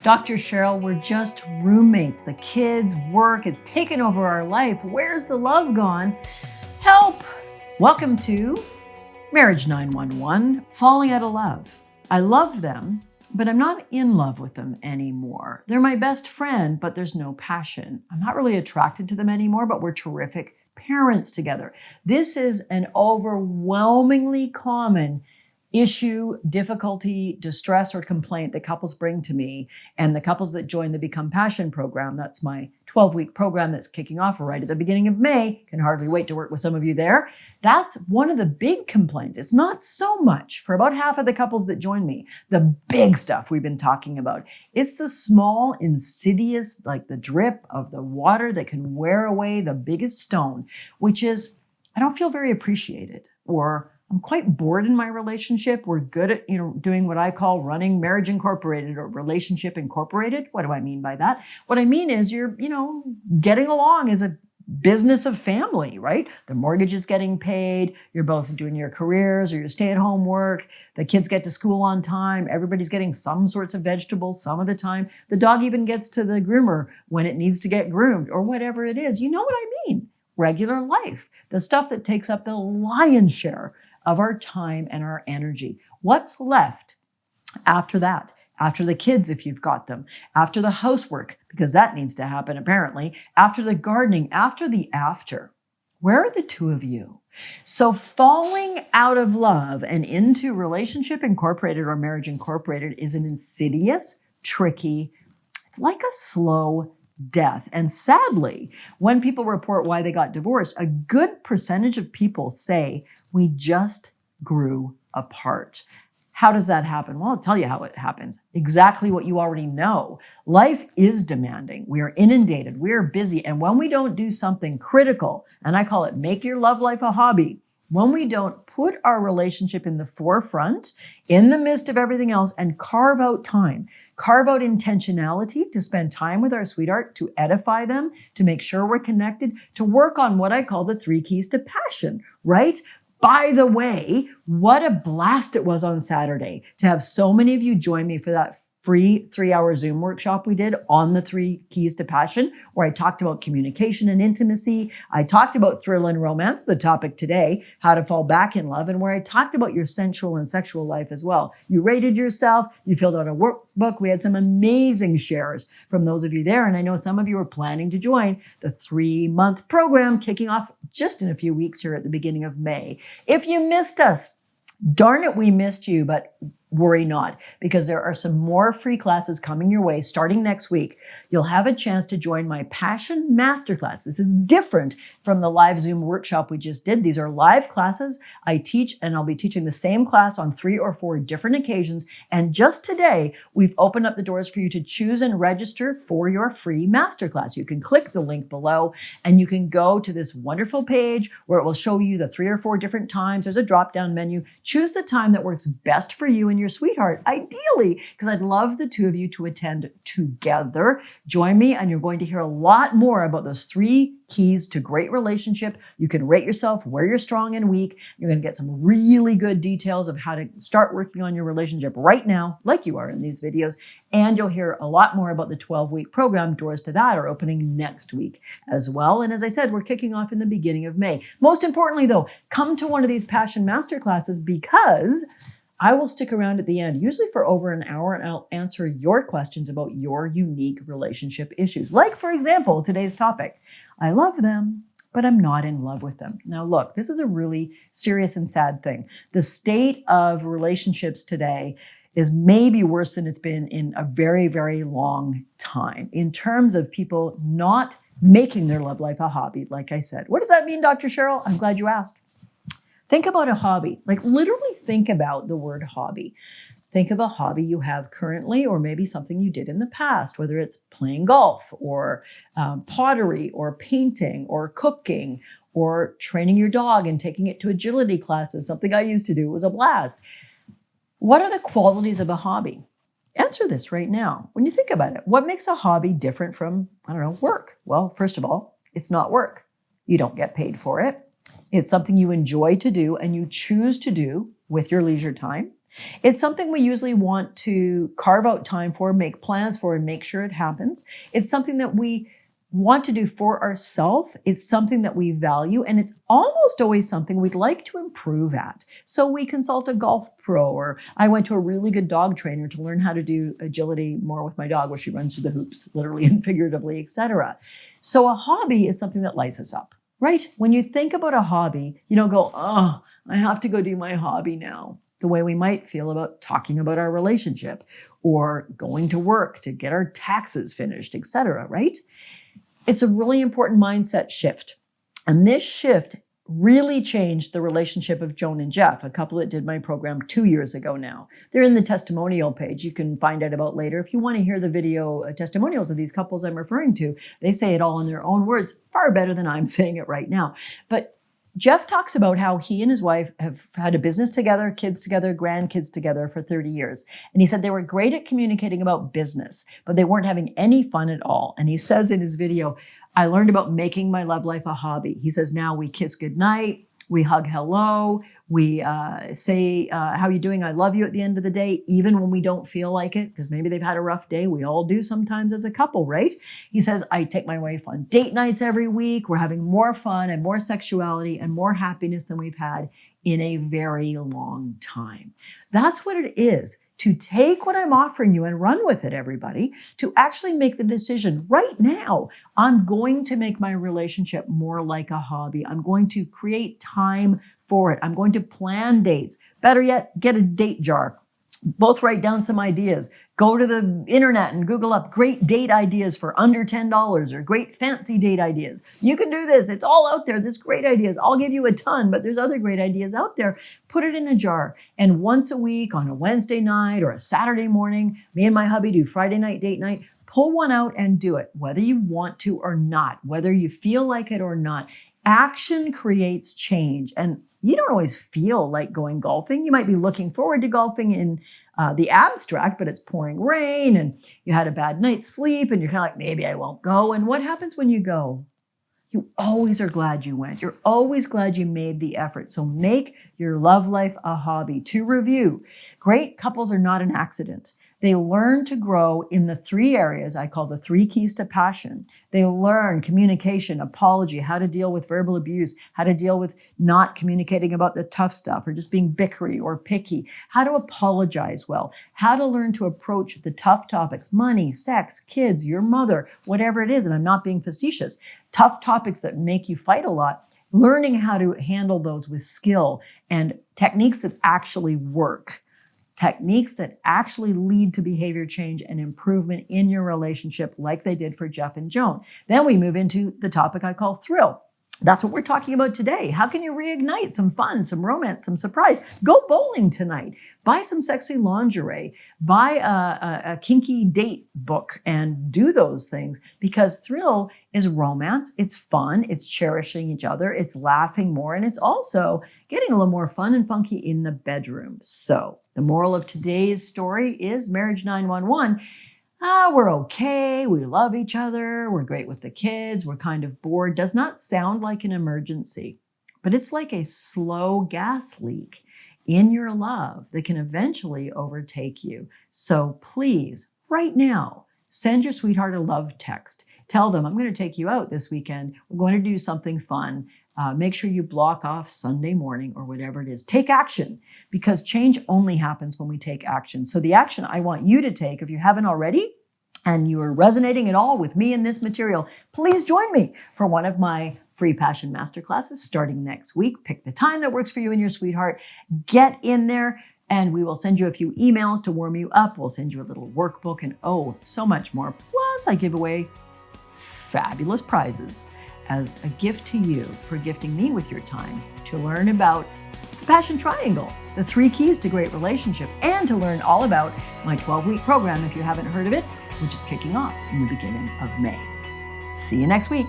Dr. Cheryl, we're just roommates. The kids, work, it's taken over our life. Where's the love gone? Help! Welcome to Marriage 911, falling out of love. I love them, but I'm not in love with them anymore. They're my best friend, but there's no passion. I'm not really attracted to them anymore, but we're terrific parents together. This is an overwhelmingly common issue, difficulty, distress, or complaint that couples bring to me, and the couples that join the Become Passion program. That's my 12-week program that's kicking off right at the beginning of May. Can hardly wait to work with some of you there. That's one of the big complaints. It's not so much for about half of the couples that join me, the big stuff we've been talking about. It's the small, insidious, like the drip of the water that can wear away the biggest stone, which is, I don't feel very appreciated, or I'm quite bored in my relationship. We're good at, doing what I call running Marriage Incorporated or Relationship Incorporated. What do I mean by that? What I mean is you're, getting along as a business of family, right? The mortgage is getting paid. You're both doing your careers or your stay-at-home work. The kids get to school on time. Everybody's getting some sorts of vegetables some of the time. The dog even gets to the groomer when it needs to get groomed or whatever it is. You know what I mean? Regular life, the stuff that takes up the lion's share of our time and our energy. What's left after that? After the kids, if you've got them, after the housework, because that needs to happen apparently, after the gardening, after. Where are the two of you? So falling out of love and into Relationship Incorporated or Marriage Incorporated is an insidious, tricky, it's like a slow death. And sadly, when people report why they got divorced, a good percentage of people say, we just grew apart. How does that happen? Well, I'll tell you how it happens. Exactly what you already know. Life is demanding. We are inundated. We are busy. And when we don't do something critical, and I call it make your love life a hobby, when we don't put our relationship in the forefront, in the midst of everything else, and carve out time, carve out intentionality to spend time with our sweetheart, to edify them, to make sure we're connected, to work on what I call the 3 keys to passion, right? By the way, what a blast it was on Saturday to have so many of you join me for that free 3-hour Zoom workshop we did on the 3 keys to passion, where I talked about communication and intimacy. I talked about thrill and romance, the topic today, how to fall back in love, and where I talked about your sensual and sexual life as well. You rated yourself, you filled out a workbook. We had some amazing shares from those of you there. And I know some of you are planning to join the 3-month program kicking off just in a few weeks here at the beginning of May. If you missed us, darn it, we missed you, but worry not, because there are some more free classes coming your way starting next week. You'll have a chance to join my Passion Masterclass. This is different from the live Zoom workshop we just did. These are live classes I teach, and I'll be teaching the same class on 3 or 4 different occasions. And just today, we've opened up the doors for you to choose and register for your free masterclass. You can click the link below and you can go to this wonderful page where it will show you the 3 or 4 different times. There's a drop-down menu. Choose the time that works best for you and your sweetheart, ideally, because I'd love the 2 of you to attend together. Join me, and you're going to hear a lot more about those 3 keys to great relationship. You can rate yourself where you're strong and weak. You're going to get some really good details of how to start working on your relationship right now, like you are in these videos. And you'll hear a lot more about the 12-week program. Doors to that are opening next week as well. And as I said, we're kicking off in the beginning of May. Most importantly, though, come to one of these Passion Masterclasses, because I will stick around at the end, usually for over an hour, and I'll answer your questions about your unique relationship issues. Like, for example, today's topic. I love them, but I'm not in love with them. Now, look, this is a really serious and sad thing. The state of relationships today is maybe worse than it's been in a very, very long time in terms of people not making their love life a hobby, like I said. What does that mean, Dr. Cheryl? I'm glad you asked. Think about a hobby, like literally think about the word hobby. Think of a hobby you have currently, or maybe something you did in the past, whether it's playing golf or pottery or painting or cooking or training your dog and taking it to agility classes, something I used to do. It was a blast. What are the qualities of a hobby? Answer this right now. When you think about it, what makes a hobby different from, work? Well, first of all, it's not work. You don't get paid for it. It's something you enjoy to do and you choose to do with your leisure time. It's something we usually want to carve out time for, make plans for, and make sure it happens. It's something that we want to do for ourselves. It's something that we value, and it's almost always something we'd like to improve at. So we consult a golf pro, or I went to a really good dog trainer to learn how to do agility more with my dog, where she runs through the hoops, literally and figuratively, etc. So a hobby is something that lights us up, right? When you think about a hobby, you don't go, oh, I have to go do my hobby now. The way we might feel about talking about our relationship or going to work to get our taxes finished, etc., right? It's a really important mindset shift. And this shift really changed the relationship of Joan and Jeff, a couple that did my program 2 years ago now. They're in the testimonial page. You can find out about later. If you want to hear the video testimonials of these couples I'm referring to, they say it all in their own words, far better than I'm saying it right now. But Jeff talks about how he and his wife have had a business together, kids together, grandkids together for 30 years. And he said they were great at communicating about business, but they weren't having any fun at all. And he says in his video, I learned about making my love life a hobby. He says, now we kiss goodnight, we hug hello, we say, how you doing? I love you at the end of the day, even when we don't feel like it, because maybe they've had a rough day. We all do sometimes as a couple, right? He says, I take my wife on date nights every week. We're having more fun and more sexuality and more happiness than we've had in a very long time. That's what it is. To take what I'm offering you and run with it, everybody, to actually make the decision right now. I'm going to make my relationship more like a hobby. I'm going to create time for it. I'm going to plan dates. Better yet, get a date jar. Both write down some ideas. Go to the internet and Google up great date ideas for under $10 or great fancy date ideas. You can do this. It's all out there. There's great ideas. I'll give you a ton, but there's other great ideas out there. Put it in a jar. And once a week on a Wednesday night or a Saturday morning, me and my hubby do Friday night date night. Pull one out and do it, whether you want to or not, whether you feel like it or not. Action creates change. And you don't always feel like going golfing. You might be looking forward to golfing in the abstract, but it's pouring rain and you had a bad night's sleep and you're kind of like, maybe I won't go. And what happens when you go? You always are glad you went. You're always glad you made the effort. So make your love life a hobby. To review, great couples are not an accident. They learn to grow in the 3 areas I call the 3 keys to passion. They learn communication, apology, how to deal with verbal abuse, how to deal with not communicating about the tough stuff or just being bickery or picky, how to apologize well, how to learn to approach the tough topics, money, sex, kids, your mother, whatever it is. And I'm not being facetious. Tough topics that make you fight a lot. Learning how to handle those with skill and techniques that actually work. Techniques that actually lead to behavior change and improvement in your relationship like they did for Jeff and Joan. Then we move into the topic I call thrill. That's what we're talking about today. How can you reignite some fun, some romance, some surprise? Go bowling tonight. Buy some sexy lingerie. Buy a kinky date book and do those things, because thrill is romance. It's fun. It's cherishing each other. It's laughing more. And it's also getting a little more fun and funky in the bedroom. So the moral of today's story is Marriage 911. We're okay. We love each other. We're great with the kids. We're kind of bored. Does not sound like an emergency, but it's like a slow gas leak in your love that can eventually overtake you. So please, right now, send your sweetheart a love text. Tell them, I'm going to take you out this weekend. We're going to do something fun. Make sure you block off Sunday morning or whatever it is. Take action, because change only happens when we take action. So the action I want you to take, if you haven't already, and you are resonating at all with me in this material, please join me for one of my free Passion Masterclasses starting next week. Pick the time that works for you and your sweetheart. Get in there, and we will send you a few emails to warm you up. We'll send you a little workbook and so much more. Plus, I give away fabulous prizes as a gift to you for gifting me with your time to learn about the Passion Triangle, the 3 keys to great relationship, and to learn all about my 12-week program if you haven't heard of it, which is kicking off in the beginning of May. See you next week.